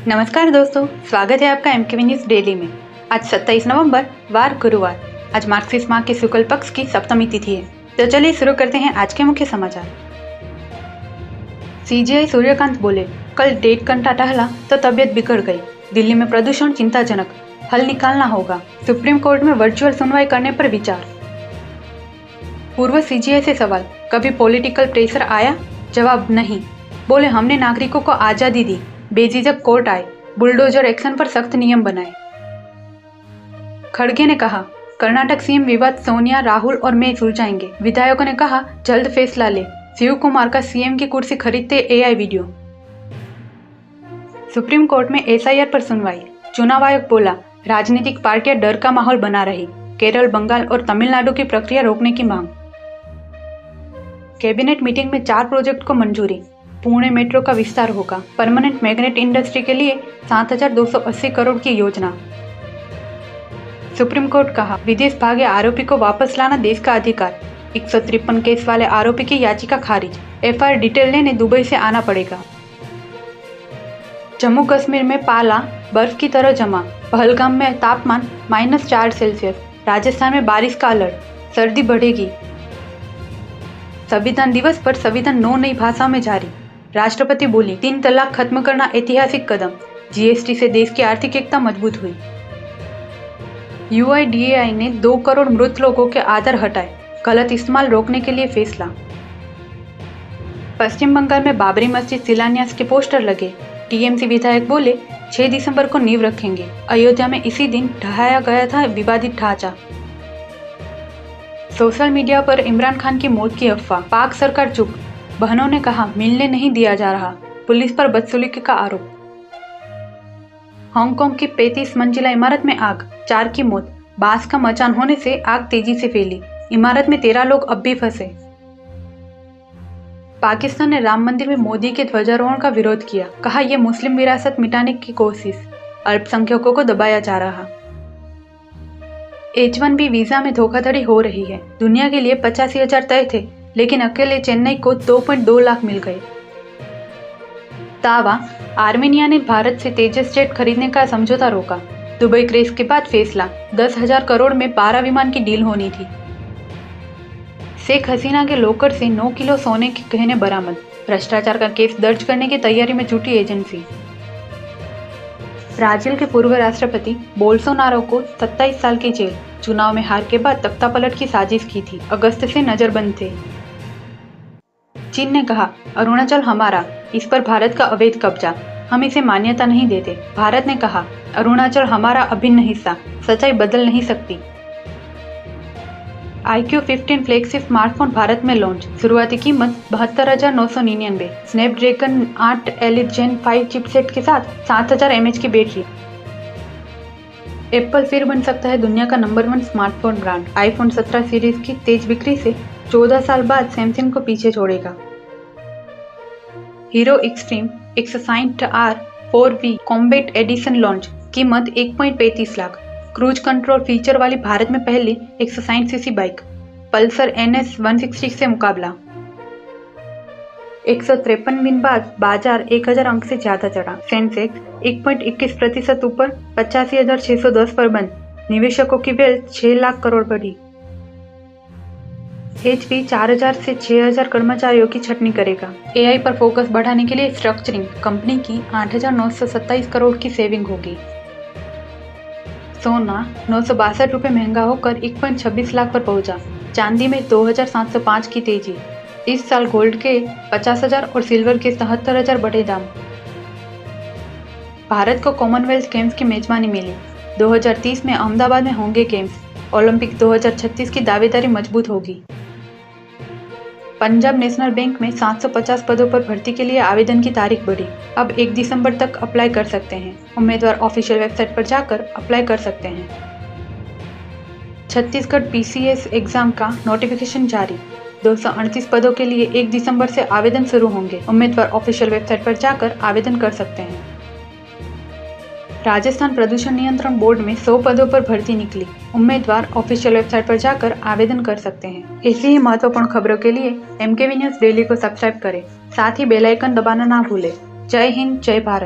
नमस्कार दोस्तों, स्वागत है आपका एमकेवी न्यूज डेली में। आज 27 नवंबर वार गुरुवार। आज मार्गशीर्ष माह के शुक्ल पक्ष की सप्तमी तिथि है। तो चलिए शुरू करते हैं आज के मुख्य समाचार। सीजीआई सूर्यकांत बोले, कल 1.5 घंटा टहला तो तबीयत बिगड़ गई। दिल्ली में प्रदूषण चिंताजनक, हल निकालना होगा। सुप्रीम कोर्ट में वर्चुअल सुनवाई करने पर विचार। पूर्व सीजीआई से सवाल, कभी पॉलिटिकल प्रेशर आया? जवाब नहीं। बोले, हमने नागरिकों को आजादी दी, बेझिझक कोर्ट आए, बुलडोजर एक्शन पर सख्त नियम बनाए। खड़गे ने कहा, कर्नाटक सीएम विवाद सोनिया, राहुल और मैं सुलझाएंगे। विधायकों ने कहा, जल्द फैसला ले। शिव कुमार का सीएम की कुर्सी खरीदते एआई वीडियो। सुप्रीम कोर्ट में एसआईआर पर सुनवाई। चुनाव आयोग बोला, राजनीतिक पार्टियां डर का माहौल बना रही। केरल, बंगाल और तमिलनाडु की प्रक्रिया रोकने की मांग। कैबिनेट मीटिंग में 4 प्रोजेक्ट को मंजूरी। पुणे मेट्रो का विस्तार होगा। परमानेंट मैग्नेट इंडस्ट्री के लिए 7,280 करोड़ की योजना। सुप्रीम कोर्ट कहा, विदेश भागे आरोपी को वापस लाना देश का अधिकार। 153 केस वाले आरोपी की याचिका खारिज। एफआईआर डिटेल लेने दुबई से आना पड़ेगा। जम्मू कश्मीर में पाला बर्फ की तरह जमा। पहलगाम में तापमान -4 सेल्सियस। राजस्थान में बारिश का अलर्ट, सर्दी बढ़ेगी। संविधान दिवस पर संविधान 9 नई भाषाओं में जारी। राष्ट्रपति बोली, 3 तलाक खत्म करना ऐतिहासिक कदम। जीएसटी से देश की आर्थिक एकता मजबूत हुई। यूआईडीएआई ने 2 करोड़ मृत लोगों के आधार हटाए। गलत इस्तेमाल रोकने के लिए फैसला। पश्चिम बंगाल में बाबरी मस्जिद शिलान्यास के पोस्टर लगे। टीएमसी विधायक बोले, 6 दिसंबर को नींव रखेंगे। अयोध्या में इसी दिन ढहाया गया था विवादित ढांचा। सोशल मीडिया पर इमरान खान की मौत की अफवाह। पाक सरकार चुप। बहनों ने कहा, मिलने नहीं दिया जा रहा। पुलिस पर बदसलूकी का आरोप। हांगकांग की 35 मंजिला इमारत में आग, 4 की मौत। बांस का मचान होने से आग तेजी से फैली। इमारत में 13 लोग अब भी फंसे। पाकिस्तान ने राम मंदिर में मोदी के ध्वजारोहण का विरोध किया। कहा, यह मुस्लिम विरासत मिटाने की कोशिश। अल्पसंख्यकों को दबाया जा रहा। H1B वीजा में धोखाधड़ी हो रही है। दुनिया के लिए 85,000 तय थे, लेकिन अकेले चेन्नई को 2.2 लाख मिल गए। दावा, आर्मेनिया ने भारत से तेजस जेट खरीदने का समझौता रोका। दुबई क्रैश के बाद फैसला, 10,000 करोड़ में 12 विमान की डील होनी थी। शेख हसीना के लॉकर से 9 किलो सोने के गहने बरामद। भ्रष्टाचार का केस दर्ज करने की तैयारी में जुटी एजेंसी। ब्राजील के पूर्व राष्ट्रपति बोल्सोनारो को 27 साल की जेल। चुनाव में हार के बाद तख्तापलट की साजिश की थी। अगस्त से नजरबंद थे। चीन ने कहा, अरुणाचल हमारा, इस पर भारत का अवैध कब्जा, हम इसे मान्यता नहीं देते। भारत ने कहा, अरुणाचल हमारा अभिन्न हिस्सा, सच्चाई बदल नहीं सकती। iQOO 15 फ्लैगशिप स्मार्टफोन भारत में लॉन्च। शुरुआती कीमत 72,999। स्नैपड्रैगन 8 एलिट जेन 5 चिपसेट के साथ 7000 mAh की बैटरी। एप्पल फिर बन सकता है दुनिया का number 1 smartphone brand. IPhone 17 series की तेज बिक्री से 14 साल बाद सैमसंग को पीछे छोड़ेगा। Hero extreme 160R 4V combat edition launch. कीमत 1.35 लाख। क्रूज कंट्रोल फीचर वाली भारत में पहली 160cc बाइक। पल्सर NS 160 से मुकाबला। 153 दिन बाद बाजार 1000 अंक से ज्यादा चढ़ा। सेंसेक्स 1.21% ऊपर 85,610 पर बंद। निवेशकों की वेल्थ 6 लाख करोड़ बढ़ी। HP 4000 से 6000 कर्मचारियों की छटनी करेगा। AI पर फोकस बढ़ाने के लिए स्ट्रक्चरिंग। कंपनी की 8,927 करोड़ की सेविंग होगी। सोना 962 रुपये महंगा होकर 1.26 लाख पर पहुंचा। चांदी में 2,705 की तेजी। इस साल गोल्ड के 50,000 और सिल्वर के 77,000 बढ़े दाम। भारत को कॉमनवेल्थ गेम्स की मेजबानी मिली। 2030 में अहमदाबाद में होंगे गेम्स। ओलंपिक 2036 की दावेदारी मजबूत होगी। पंजाब नेशनल बैंक में 750 पदों पर भर्ती के लिए आवेदन की तारीख बढ़ी। अब 1 दिसंबर तक अप्लाई कर सकते हैं। उम्मीदवार ऑफिशियल वेबसाइट पर जाकर अप्लाई कर सकते हैं। छत्तीसगढ़ PCS एग्जाम का नोटिफिकेशन जारी। 238 पदों के लिए 1 दिसंबर से आवेदन शुरू होंगे। उम्मीदवार ऑफिशियल वेबसाइट पर जाकर आवेदन कर सकते हैं। राजस्थान प्रदूषण नियंत्रण बोर्ड में 100 पदों पर भर्ती निकली। उम्मीदवार ऑफिशियल वेबसाइट पर जाकर आवेदन कर सकते हैं। ऐसी ही महत्वपूर्ण खबरों के लिए एमकेवी न्यूज डेली को सब्सक्राइब करें, साथ ही बेल आइकन दबाना ना भूलें। जय हिंद, जय भारत।